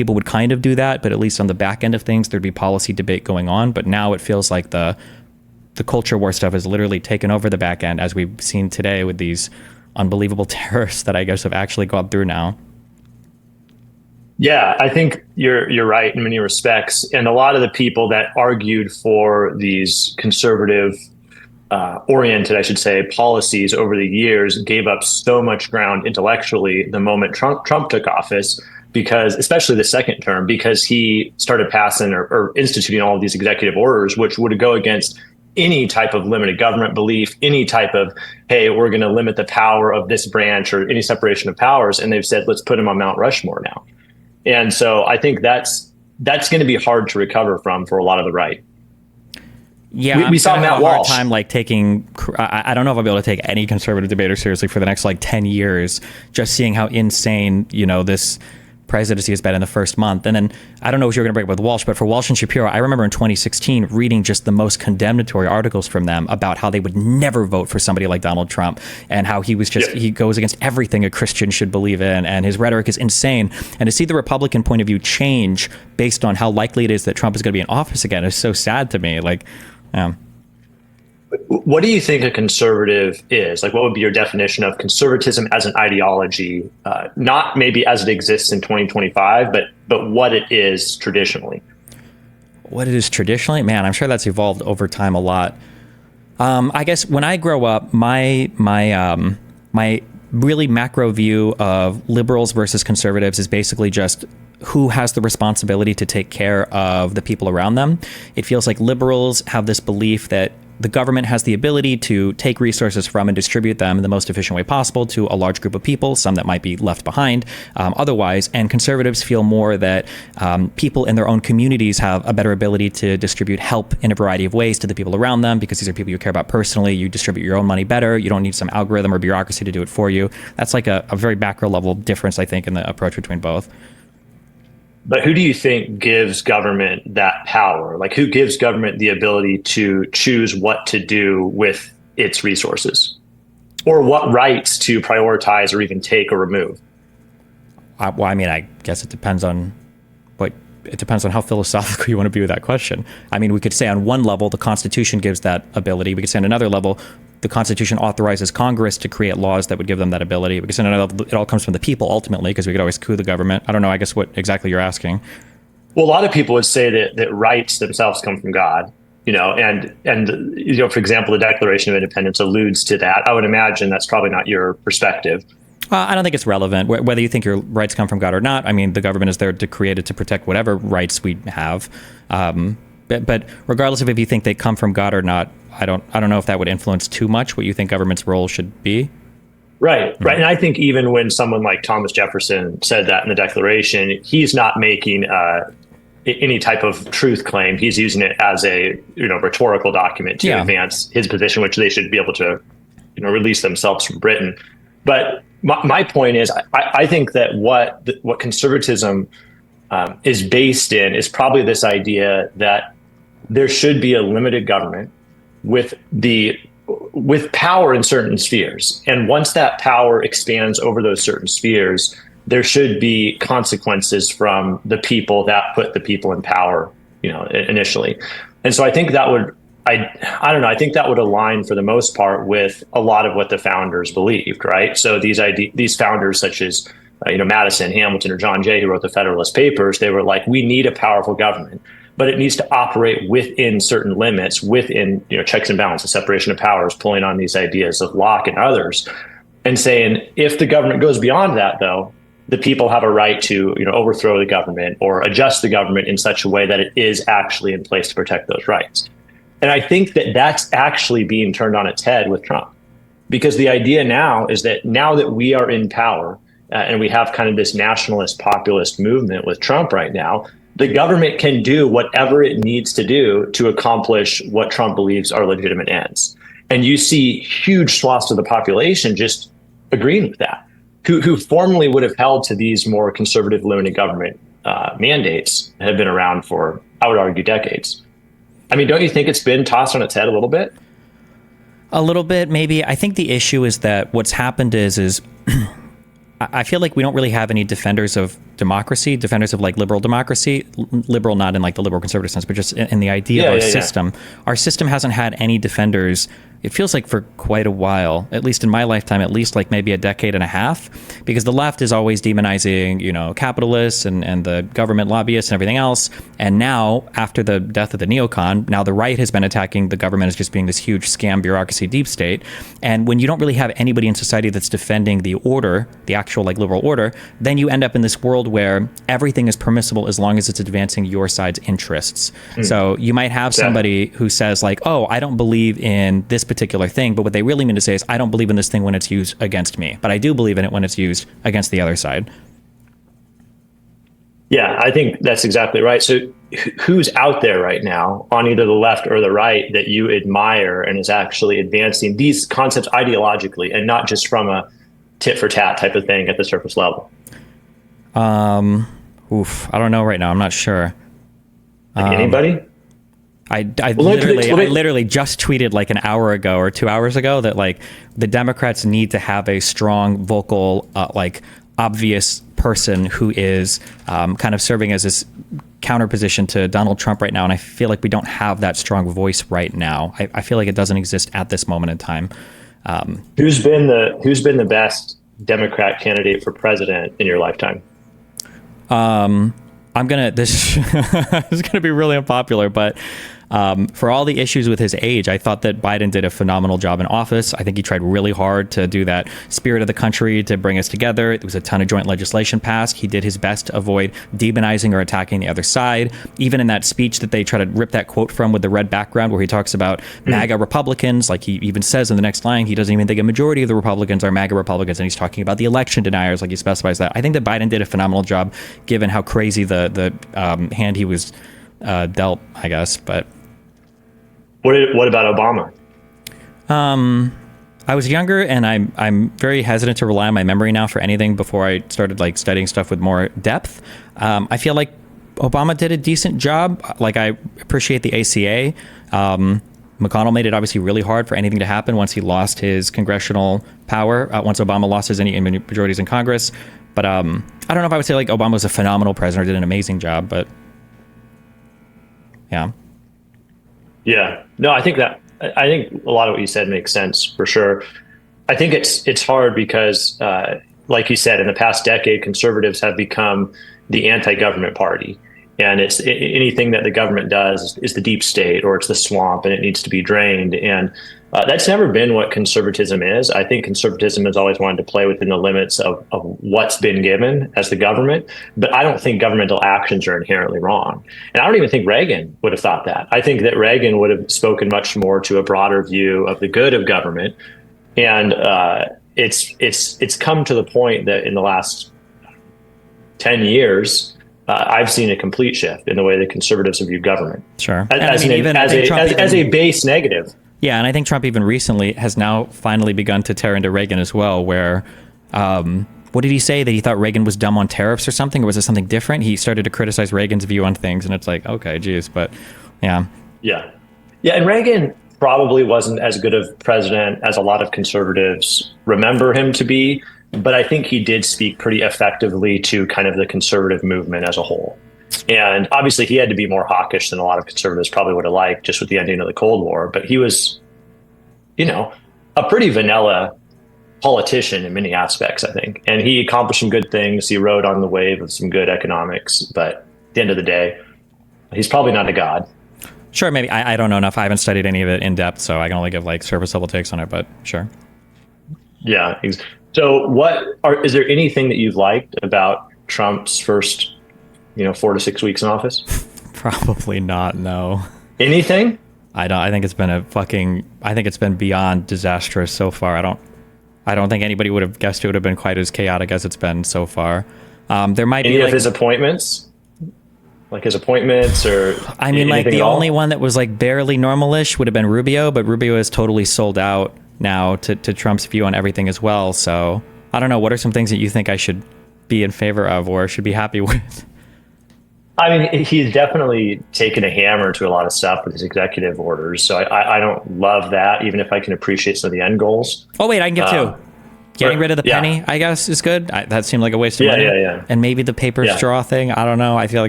people would kind of do that, but at least on the back end of things, there'd be policy debate going on. But now it feels like the culture war stuff has literally taken over the back end, as we've seen today with these unbelievable terrorists that I guess have actually gone through now. Yeah, I think you're right in many respects. And a lot of the people that argued for these conservative oriented, I should say, policies over the years gave up so much ground intellectually the moment Trump took office, because especially the second term, because he started passing or instituting all of these executive orders, which would go against any type of limited government belief, any type of, hey, we're going to limit the power of this branch or any separation of powers. And they've said, let's put him on Mount Rushmore now. And so I think that's going to be hard to recover from for a lot of the right. Yeah, we saw Matt Walsh. Hard time like taking. I don't know if I'll be able to take any conservative debater seriously for the next like 10 years. Just seeing how insane this presidency has been in the first month. And then I don't know what you're going to bring up with Walsh, but for Walsh and Shapiro, I remember in 2016 reading just the most condemnatory articles from them about how they would never vote for somebody like Donald Trump, and how he was just he goes against everything a Christian should believe in, and his rhetoric is insane. And to see the Republican point of view change based on how likely it is that Trump is going to be in office again is so sad to me. Like, what do you think a conservative is? Like, what would be your definition of conservatism as an ideology? Not maybe as it exists in 2025, but what it is traditionally. What it is traditionally? Man, I'm sure that's evolved over time a lot. I guess when I grow up, my really macro view of liberals versus conservatives is basically just who has the responsibility to take care of the people around them. It feels like liberals have this belief that the government has the ability to take resources from and distribute them in the most efficient way possible to a large group of people, some that might be left behind otherwise. And conservatives feel more that people in their own communities have a better ability to distribute help in a variety of ways to the people around them, because these are people you care about personally. You distribute your own money better. You don't need some algorithm or bureaucracy to do it for you. That's like a very macro level difference, I think, in the approach between both. But who do you think gives government that power? Like, who gives government the ability to choose what to do with its resources, or what rights to prioritize or even take or remove? Well, I mean, I guess it depends on how philosophical you want to be with that question. I mean, we could say on one level, the Constitution gives that ability. We could say on another level, the Constitution authorizes Congress to create laws that would give them that ability. We could say on another level, it all comes from the people ultimately, because we could always coup the government. I don't know, I guess what exactly you're asking. Well, a lot of people would say that rights themselves come from God, and for example, the Declaration of Independence alludes to that. I would imagine that's probably not your perspective. I don't think it's relevant whether you think your rights come from God or not. I mean, the government is there to create it to protect whatever rights we have. But regardless of if you think they come from God or not, I don't know if that would influence too much what you think government's role should be. Right. And I think even when someone like Thomas Jefferson said that in the Declaration, he's not making any type of truth claim. He's using it as a rhetorical document to advance his position, which they should be able to release themselves from Britain. But my point is, I think that what conservatism is based in is probably this idea that there should be a limited government with power in certain spheres. And once that power expands over those certain spheres, there should be consequences from the people that put the people in power, initially. And so I think that would, I don't know, I think that would align for the most part with a lot of what the founders believed, right? So these founders such as, Madison, Hamilton, or John Jay, who wrote the Federalist Papers, they were like, we need a powerful government, but it needs to operate within certain limits, within checks and balances, separation of powers, pulling on these ideas of Locke and others, and saying if the government goes beyond that, though, the people have a right to overthrow the government or adjust the government in such a way that it is actually in place to protect those rights. And I think that that's actually being turned on its head with Trump, because the idea now is that now that we are in power and we have kind of this nationalist populist movement with Trump right now, the government can do whatever it needs to do to accomplish what Trump believes are legitimate ends. And you see huge swaths of the population just agreeing with that, who formerly would have held to these more conservative limited government mandates that have been around for, I would argue, decades. I mean, don't you think it's been tossed on its head a little bit? A little bit, maybe. I think the issue is that what's happened is I feel like we don't really have any defenders of democracy, defenders of like liberal democracy, liberal not in like the liberal conservative sense, but just in the idea of our system. Our system hasn't had any defenders, it feels like, for quite a while, at least in my lifetime, at least like maybe a decade and a half, because the left is always demonizing, you know, capitalists and the government lobbyists and everything else. And now, after the death of the neocon, now the right has been attacking the government as just being this huge scam bureaucracy deep state. And when you don't really have anybody in society that's defending the order, the actual like liberal order, then you end up in this world where everything is permissible as long as it's advancing your side's interests. So you might have somebody who says like, oh, I don't believe in this particular thing, but what they really mean to say is, I don't believe in this thing when it's used against me, but I do believe in it when it's used against the other side. Yeah, I think that's exactly right. So who's out there right now on either the left or the right that you admire and is actually advancing these concepts ideologically and not just from a tit for tat type of thing at the surface level? I don't know right now. I'm not sure. Like anybody? I literally just tweeted like an hour ago or 2 hours ago that like the Democrats need to have a strong, vocal, like obvious person who is kind of serving as this counterposition to Donald Trump right now. And I feel like we don't have that strong voice right now. I feel like it doesn't exist at this moment in time. Who's been the best Democrat candidate for president in your lifetime? This is gonna be really unpopular, but for all the issues with his age, I thought that Biden did a phenomenal job in office. I think he tried really hard to do that spirit of the country to bring us together. There was a ton of joint legislation passed. He did his best to avoid demonizing or attacking the other side. Even in that speech that they try to rip that quote from with the red background, where he talks about MAGA Republicans, like he even says in the next line, he doesn't even think a majority of the Republicans are MAGA Republicans, and he's talking about the election deniers, like he specifies that. I think that Biden did a phenomenal job, given how crazy the hand he was dealt, I guess, but. What about Obama? I was younger, and I'm very hesitant to rely on my memory now for anything before I started like studying stuff with more depth. I feel like Obama did a decent job. Like, I appreciate the ACA. McConnell made it obviously really hard for anything to happen once he lost his congressional power, once Obama lost his any majorities in Congress. But I don't know if I would say like Obama was a phenomenal president or did an amazing job, but yeah. Yeah, no, I think a lot of what you said makes sense for sure. I think it's hard because, like you said, in the past decade, conservatives have become the anti-government party, and it's anything that the government does is the deep state or it's the swamp, and it needs to be drained. And that's never been what conservatism is. I think conservatism has always wanted to play within the limits of what's been given as the government, but I don't think governmental actions are inherently wrong. And I don't even think Reagan would have thought that. I think that Reagan would have spoken much more to a broader view of the good of government. And it's come to the point that in the last 10 years, I've seen a complete shift in the way that conservatives have viewed government. Sure. As a base negative. Yeah, and I think Trump even recently has now finally begun to tear into Reagan as well, where, what did he say? That he thought Reagan was dumb on tariffs or something? Or was it something different? He started to criticize Reagan's view on things, and it's like, okay, geez, but yeah. Yeah, and Reagan probably wasn't as good of president as a lot of conservatives remember him to be, but I think he did speak pretty effectively to kind of the conservative movement as a whole. And obviously he had to be more hawkish than a lot of conservatives probably would have liked just with the ending of the Cold War. But he was, a pretty vanilla politician in many aspects, I think. And he accomplished some good things. He rode on the wave of some good economics. But at the end of the day, he's probably not a god. Sure, maybe. I don't know enough. I haven't studied any of it in depth, so I can only give like surface level takes on it, but sure. Yeah. So is there anything that you've liked about Trump's first 4 to 6 weeks in office? Probably not. No. Anything? I think it's been beyond disastrous so far. I don't think anybody would have guessed it would have been quite as chaotic as it's been so far. There might be of his appointments, or I mean, like the only one that was like barely normalish would have been Rubio, but Rubio is totally sold out now to Trump's view on everything as well. So I don't know. What are some things that you think I should be in favor of or should be happy with? I mean, he's definitely taken a hammer to a lot of stuff with his executive orders. So I don't love that, even if I can appreciate some of the end goals. Oh, wait, I can give two. Getting rid of the Yeah. penny, I guess, is good. That seemed like a waste of Yeah, money. yeah. And maybe the paper Yeah. straw thing. I don't know. I feel like it's